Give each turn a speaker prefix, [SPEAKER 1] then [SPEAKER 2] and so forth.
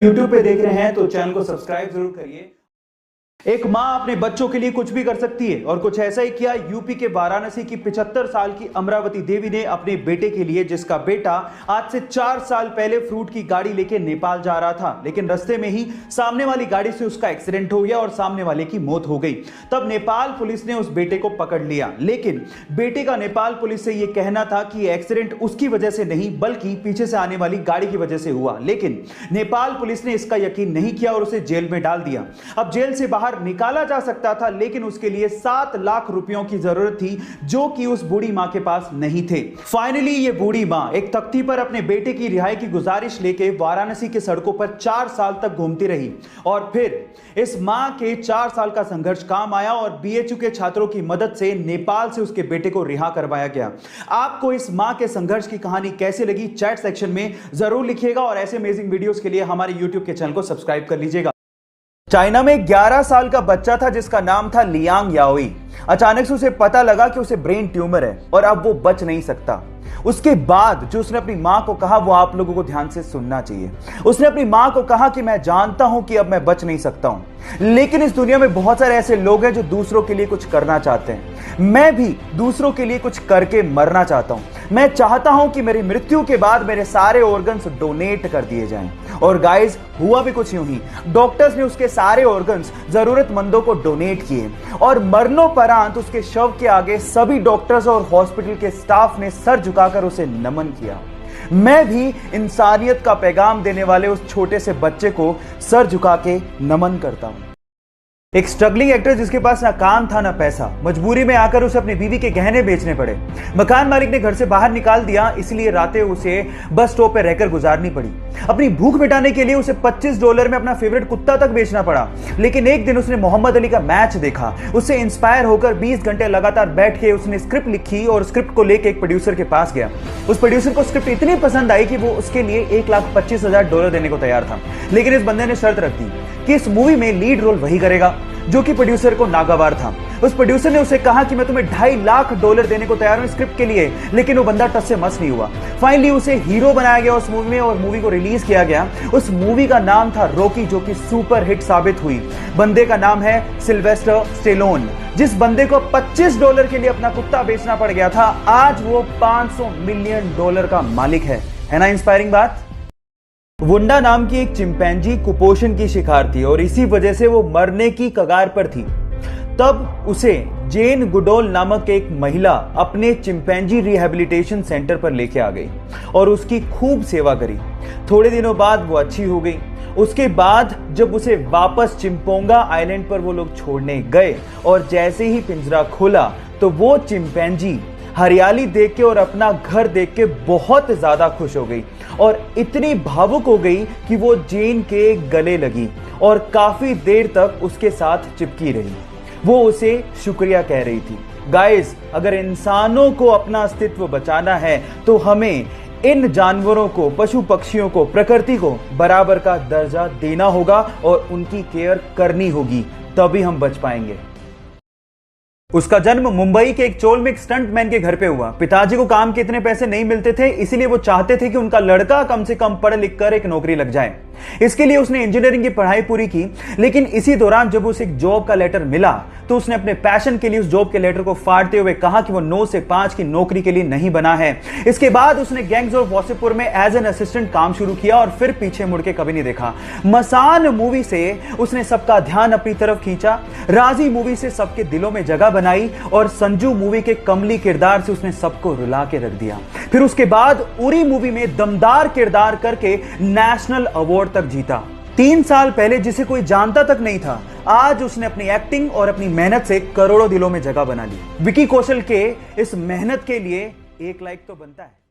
[SPEAKER 1] YouTube पे देख रहे हैं तो चैनल को सब्सक्राइब जरूर करिए। एक मां अपने बच्चों के लिए कुछ भी कर सकती है और कुछ ऐसा ही किया यूपी के वाराणसी की 75 साल की अमरावती देवी ने अपने बेटे के लिए, जिसका बेटा आज से 4 साल पहले फ्रूट की गाड़ी लेके नेपाल जा रहा था, लेकिन रास्ते में ही सामने वाली गाड़ी से उसका एक्सीडेंट हो गया और सामने वाले की मौत हो गई। तब नेपाल पुलिस ने उस बेटे को पकड़ लिया, लेकिन बेटे का नेपाल पुलिस से यह कहना था कि एक्सीडेंट उसकी वजह से नहीं बल्कि पीछे से आने वाली गाड़ी की वजह से हुआ, लेकिन नेपाल पुलिस ने इसका यकीन नहीं किया और उसे जेल में डाल दिया। अब जेल से बाहर निकाला जा सकता था, लेकिन उसके लिए 7 लाख रुपयों की जरूरत थी, जो कि उस बूढ़ी मां के पास नहीं थे। फाइनली ये बूढ़ी मां एक तख्ती पर अपने बेटे की रिहाई की गुजारिश लेके वाराणसी के सड़कों पर 4 साल तक घूमती रही और फिर इस मां के 4 साल का संघर्ष काम आया और बीएचयू के छात्रों की मदद से नेपाल से उसके बेटे को रिहा करवाया गया। आपको इस मां के संघर्ष की कहानी कैसे लगी, चैट सेक्शन में जरूर लिखिएगा और ऐसे अमेजिंग वीडियोस के लिए हमारे यूट्यूब के चैनल को सब्सक्राइब कर लीजिएगा। चाइना में 11 साल का बच्चा था जिसका नाम था लियांग याओई। अचानक से उसे पता लगा कि उसे ब्रेन ट्यूमर है और अब वो बच नहीं सकता। उसके बाद जो उसने अपनी मां को कहा वो आप लोगों को ध्यान से सुनना चाहिए। उसने अपनी मां को कहा कि मैं जानता हूं कि अब मैं बच नहीं सकता हूं, लेकिन इस दुनिया में बहुत सारे ऐसे लोग हैं जो दूसरों के लिए कुछ करना चाहते हैं। मैं भी दूसरों के लिए कुछ करके मरना चाहता हूं। मैं चाहता हूं कि मेरी मृत्यु के बाद मेरे सारे ऑर्गन्स डोनेट कर दिए जाएं। और गाइस, हुआ भी कुछ यूं ही। डॉक्टर्स ने उसके सारे ऑर्गन्स जरूरतमंदों को डोनेट किए और मरणोपरांत उसके शव के आगे सभी डॉक्टर्स और हॉस्पिटल के स्टाफ ने सर झुकाकर उसे नमन किया। मैं भी इंसानियत का पैगाम देने वाले उस छोटे से बच्चे को सर झुका के नमन करता हूं। एक स्ट्रगलिंग एक्टर जिसके पास ना काम था ना पैसा, मजबूरी में आकर उसे अपनी बीवी के गहने बेचने पड़े। मकान मालिक ने घर से बाहर निकाल दिया, इसलिए रातें उसे बस स्टॉप पर रहकर गुजारनी पड़ी। अपनी भूख मिटाने के लिए उसे $25 में अपना फेवरेट कुत्ता तक बेचना पड़ा। लेकिन एक दिन उसने मोहम्मद अली का मैच देखा। उससे इंस्पायर होकर 20 घंटे लगातार बैठ के उसने स्क्रिप्ट लिखी और स्क्रिप्ट को लेकर एक प्रोड्यूसर के पास गया। उस प्रोड्यूसर को स्क्रिप्ट इतनी पसंद आई कि वो उसके लिए $1,25,000 देने को तैयार था। लेकिन इस बंदे ने शर्त रख दी कि इस मूवी में लीड रोल वही करेगा, जो कि प्रोड्यूसर को नागवार था। उस प्रोड्यूसर ने उसे कहा कि मैं तुम्हें $2.5 लाख देने को तैयार हूं स्क्रिप्ट के लिए, लेकिन वो बंदा टस से मस नहीं हुआ। फाइनली उसे हीरो बनाया गया उस मूवी में और मूवी को रिलीज किया गया। उस मूवी का नाम था रॉकी, जो कि सुपर हिट साबित हुई। बंदे का नाम है सिल्वेस्टर स्टेलोन। जिस बंदे को $25 के लिए अपना कुत्ता बेचना पड़ गया था, आज वो $500 मिलियन का मालिक है ना इंस्पायरिंग बात। वुंडा नाम की एक चिंपैंजी कुपोषण की शिकार थी और इसी वजह से वो मरने की कगार पर थी। तब उसे जेन गुडोल नामक एक महिला अपने चिंपैंजी रिहैबिलिटेशन सेंटर पर लेके आ गई और उसकी खूब सेवा करी। थोड़े दिनों बाद वो अच्छी हो गई। उसके बाद जब उसे वापस चिंपोंगा आइलैंड पर वो लोग छोड़ने गए और जैसे ही पिंजरा खोला तो वो चिंपैंजी हरियाली देख के और अपना घर देख के बहुत ज्यादा खुश हो गई और इतनी भावुक हो गई कि वो जेन के गले लगी और काफी देर तक उसके साथ चिपकी रही। वो उसे शुक्रिया कह रही थी। गाइस, अगर इंसानों को अपना अस्तित्व बचाना है तो हमें इन जानवरों को, पशु पक्षियों को, प्रकृति को बराबर का दर्जा देना होगा और उनकी केयर करनी होगी, तभी हम बच पाएंगे। उसका जन्म मुंबई के एक चोलमिक स्टंटमैन के घर पे हुआ। पिताजी को काम के इतने पैसे नहीं मिलते थे, इसीलिए वो चाहते थे कि उनका लड़का कम से कम पढ़ लिख कर एक नौकरी लग जाए। इसके लिए उसने इंजीनियरिंग की पढ़ाई पूरी की, लेकिन इसी दौरान जब उसे एक जॉब का लेटर मिला तो उसने अपने पैशन के लिए उस जॉब के लेटर को फाड़ते हुए कहा कि वो 9 से 5 की नौकरी के लिए नहीं बना है। इसके बाद उसने गैंग्स ऑफ वासेपुर में एज एन असिस्टेंट काम शुरू किया और फिर पीछे मुड़ के कभी नहीं देखा। मसान मूवी से उसने सबका ध्यान अपनी तरफ खींचा, राजी मूवी से सबके दिलों में जगह बनाई और संजू मूवी के कमली किरदार से उसने सबको रुला के रख दिया। फिर उसके बाद उरी मूवी में दमदार किरदार करके नेशनल अवार्ड तक जीता। 3 साल पहले जिसे कोई जानता तक नहीं था, आज उसने अपनी एक्टिंग और अपनी मेहनत से करोड़ों दिलों में जगह बना ली। विकी कौशल के इस मेहनत के लिए 1 लाइक तो बनता है।